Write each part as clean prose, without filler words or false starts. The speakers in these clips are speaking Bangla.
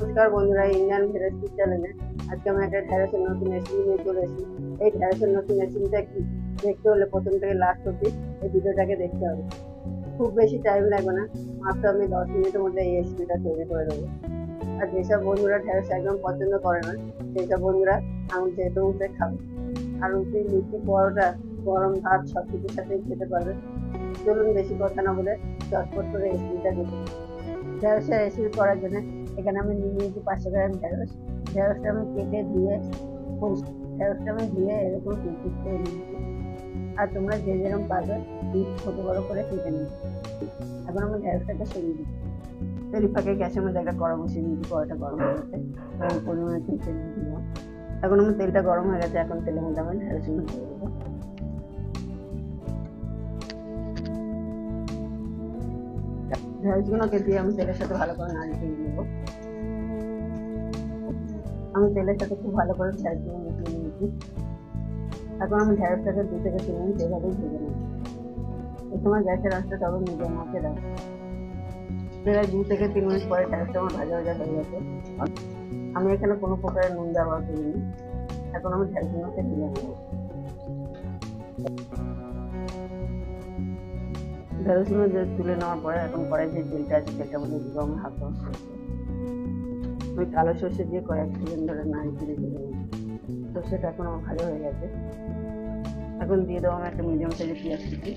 নমস্কার বন্ধুরা, ইন্ডিয়ান ভেরাইটি ফুড চ্যানেলে আজকে আমি একটা ঢ্যাঁড়সের নতুন রেসিপি নিয়ে চলে এসেছি। এই ঢ্যাঁড়সের নতুন রেসিপিটা কি দেখতে হলে প্রথম থেকে লাস্ট অব্দি এই ভিডিওটাকে দেখতে হবে। খুব বেশি টাইম লাগবে না, মাত্র আমি 10 মিনিটের মধ্যে এই রেসিপিটা তৈরি করে দেবো। আর যেসব বন্ধুরা ঢ্যাঁড়স একদম পছন্দ করে না সেইসব বন্ধুরা আঙুল চেটে উঠে খাবে। আর রুটি, লুচি, পরোটা, গরম ভাত সব কিছুর সাথেই খেতে পারবে। চলুন বেশি কথা না বলে চটপট করে রেসিপিটা দেখে নিই। ঢ্যাঁড়সের রেসিপি করার জন্য এখানে আমি নিয়ে নিয়েছি 500 গ্রাম ঢ্যাঁড়স। ঢ্যাঁড়সটা আমি কেটে ধুয়ে এরকম পিস করে নিয়েছি। আর তোমরা যে যেরকম পারবে পিস ছোট বড় করে কেটে নিচ্ছি। এখন আমি ঢ্যাঁড়সটাকে সরিয়ে দিচ্ছি। এর ফাঁকে গ্যাসের মধ্যে একটা কড়া বসিয়ে দিয়েছি। কড়াটা গরম হয়ে গেছে, পরিমাণে তেল দিয়ে দিলাম। এখন আমি তেলটা গরম হয়ে গেছে, এখন তেলের মধ্যে আমি ঢ্যাঁড়সগুলো দিয়ে দেবো। ঢ্যাঁড়সগুলোকে দিয়ে আমি তেলের সাথে ভালো করে নাড়িয়ে নেবো। আমি তেলের সাথে খুব ভালো করে ঢ্যাঁড়সগুলো মিশিয়ে নিয়েছি। এখন আমি ঢ্যাঁড়সটাকে 2 থেকে 3 মিনিট এভাবেই ভেজে নেব। এই সময় গ্যাসের আঁচটা তবে মিডিয়াম আঁচে রাখবো। প্রায় 2 থেকে 3 মিনিট পরে ঢ্যাঁড়সটা আমার ভাজা হয়ে গেছে। আমি এখানে কোনো প্রকারের নুন ব্যবহার করিনি। এখন আমি ঢ্যাঁড়সগুলোকে তুলে নেব। ঢ্যাঁড়সগুলো তুলে নেওয়ার পরে এখন কড়াই যে তেলটা আছে তেলটা মধ্যে দিব আমি হাফ চামচ সরষে। আমি কালো সরষে দিয়ে কয়েক সেকেন্ড ধরে নাড়িয়ে দিয়ে দেবো। সরষেটা এখন আমার ভালো হয়ে গেছে। এখন দিয়ে দেবো আমি একটা মিডিয়াম সাইজের পেঁয়াজ কুচি।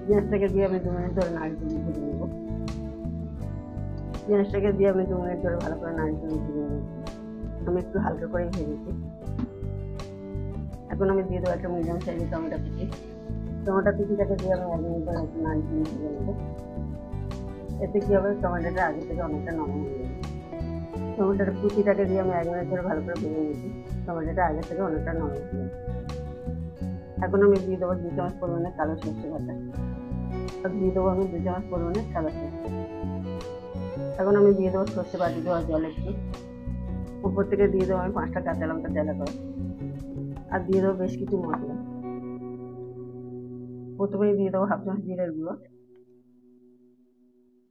পেঁয়াজটাকে দিয়ে আমি 2 মিনিট ধরে নাড়িয়ে ভেজে নেব। পেঁয়াজটাকে দিয়ে আমি 2 মিনিট ধরে ভালো করে নাড়িয়ে ভেজে নেব। আমি একটু হালকা করেই ভেজেছি। এখন আমি দিয়ে দেবো একটা মিডিয়াম সাইজের টমেটো কুচি। টমেটো কুচিটাকে দিয়ে আমি 1 মিনিট ধরে একটু নাড়িয়ে ভেজে নেব। এতে কি হবে, টমেটোটা আগে থেকে অনেকটা নরম হয়ে যাবে। টমেটোর কুচিটাকে দিয়ে আমি 1 মিনিট ধরে ভালো করে ভেজে নিয়েছি। টমেটোটা আগে থেকে অনেকটা নরম হয়ে যাবে। এখন আমি দিয়ে দেবো 2 চামচ পরিমাণে কালো সরষে বাটা। আর দিয়ে দেবো আমি 2 চামচ পরিমাণে সাদা সরষে। এখন আমি দিয়ে দেবো সরষে বাটি দেওয়া জল একটু। উপর থেকে দিয়ে দেবো আমি 5টা কাঁচা লঙ্কা চেরা করে। আর দিয়ে দেবো বেশ কিছু মশলা। প্রথমেই দিয়ে দেবো হাফ চামচ জিরের গুঁড়ো।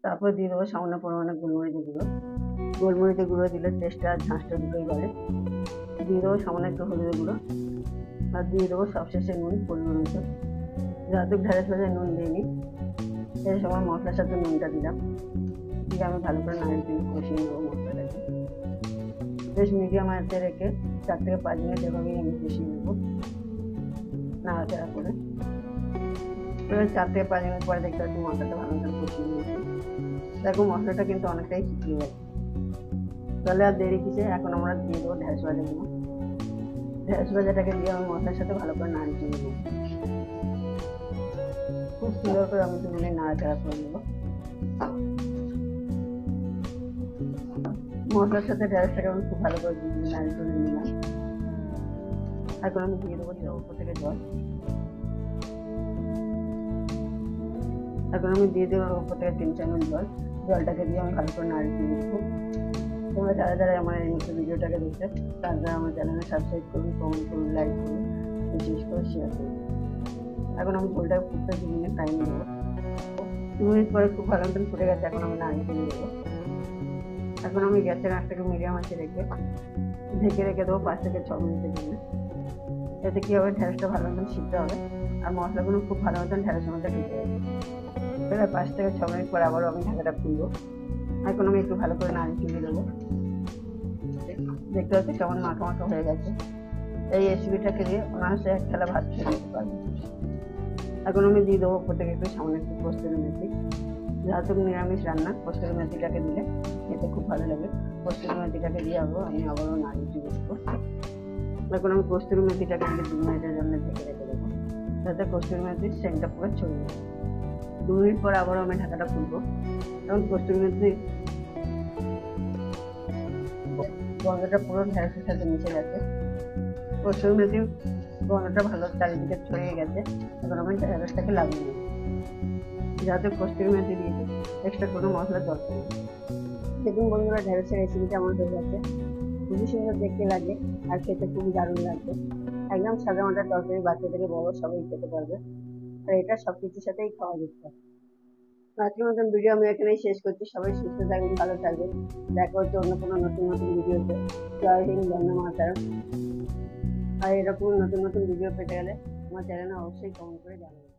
তারপর দিয়ে দেবো সামান্য পরিমাণে গোলমরিচের গুঁড়ো। গোলমরিচের গুঁড়ো দিলে টেস্টটা আর ঝাঁসটা দুটোই বাড়ে। দিয়ে দেবো সামান্য একটু হলুদের গুঁড়ো। আর দিয়ে দেবো সবশেষে নুন পরিমাণ মতো। যেহেতু ঢ্যাঁড়স ভাজায় নুন দিইনি, এই সময় মশলার সাথে নুনটা দিলাম। দিয়ে আমি ভালো করে নাড়িয়ে কষিয়ে নেবো মশলাটাকে। বেশ মিডিয়াম আঁচে রেখে 4 থেকে 5 মিনিট এভাবেই আমি কষিয়ে নেবো নাড়াচাড়া করে। এবার 4 থেকে 5 মিনিট পরে দেখতে পাচ্ছি মশলাটা ভালো করে কষিয়ে নিয়েছি। দেখো মশলাটা কিন্তু অনেকটাই শুকিয়ে গেছে। তাহলে আর দেরি কিসে, এখন আমরা দিয়ে দেবো ঢ্যাঁড়স ভাজাগুলো। ঢ্যাঁড়স ভাজাটাকে দিয়ে আমি মশলার সাথে ভালো করে নাড়িয়ে নেবো। খুব সুন্দর করে আমি 2 মিনিট নাড়াচাড়া করে নেবো। মশলার সাথে ঢ্যাঁড়সটাকে আমি খুব ভালো করে নাড়িয়ে নিলাম। এখন আমি দিয়ে দেবো উপর থেকে জল। এখন আমি দিয়ে দেবো উপর থেকে 3 চামচ জল। জলটাকে দিয়ে আমি ভালো করে নাড়িয়ে নেবো। তোমরা যারা যারা আমার এই মুহূর্তে ভিডিওটাকে দেখতে তারা আমার চ্যানেলে সাবস্ক্রাইব করুন, কমেন্ট করুন, লাইক করুন, বিশেষ করে শেয়ার করুন। এখন আমি ঝোলটা ফুটতে 2 মিনিট টাইম দেবো। 2 মিনিট পরে খুব ভালো মতন ফুটে গেছে। এখন আমি নাড়িয়ে দেবো। এখন আমি গ্যাসের আঁচটাকে মিডিয়াম আঁচে রেখে ঢেকে রেখে দেবো 5 থেকে 6 মিনিটের জন্য। এতে কি হবে, ঢ্যাঁড়সটা ভালো মতন সিদ্ধ হবে আর মশলাগুলো খুব ভালো মতন ঢ্যাঁড়সের মধ্যে ঢুকে যাবে। এবার 5 থেকে 6 মিনিট পরে আবারও আমি ঢাকাটা খুলবো। এখন আমি একটু ভালো করে নাড়িয়ে দেবো। দেখতে পাচ্ছি কেমন মাখা মাখা হয়ে গেছে। এই রেসিপিটাকে দিয়ে অনায়াসে 1 থালা ভাত খেয়ে নিতে পারবো। এখন আমি দিয়ে দেবো উপর থেকে একটু সামান্য একটু কস্তুরি মেথি। যেহেতু নিরামিষ রান্না, কস্তুরি মেথিটাকে দিলে খেতে খুব ভালো লাগে। কস্তুরি মেথিটাকে দিয়ে আমি আবারও নাড়িয়ে দেবো। এখন আমি কস্তুরি মেথিটাকে দিয়ে 2 মিনিটের জন্য ঢেকে রেখে দেবো, যাতে কস্তুরি মেথির সেন্টটা পুরো ছড়িয়ে যায়। 2 মিনিট পর আবারও আমি ঢাকাটা খুলবো। এখন কস্তুরি মেথি গন্ধটা পুরো ঢ্যাঁড়সের সাথে মিশে গেছে। কস্তুরি মেথির গন্ধটা ভালো চারিদিকে ছড়িয়ে গেছে। এখন আমি ঢ্যাঁড়সটাকে লাগিয়ে নেব। যাতে কস্তুরি মেথি দিয়েছি, এক্সট্রা কোনো মশলা দরকার নেই। দেখুন বন্ধুরা, ঢ্যাঁড়সের রেসিপিটা আমার হয়ে গেছে। খুবই সুন্দর দেখতে লাগে আর খেতে খুবই দারুণ লাগবে। একদম সাদা মাটা তরকারি, বাচ্চা থেকে বড় সবাই খেতে পারবে। আর এটা সবকিছুর সাথেই খাওয়া যেতে পারে। আজকের মতন ভিডিও আমি এখানেই শেষ করছি। সবাই সুস্থ থাকবেন, ভালো থাকবেন। দেখা হচ্ছে অন্য কোনো নতুন নতুন ভিডিওতে। জয় হিন্দ, বন্দে মাতরম। আর এরকম নতুন নতুন ভিডিও পেতে গেলে আমার চ্যানেলে অবশ্যই কমেন্ট করে জানাবেন।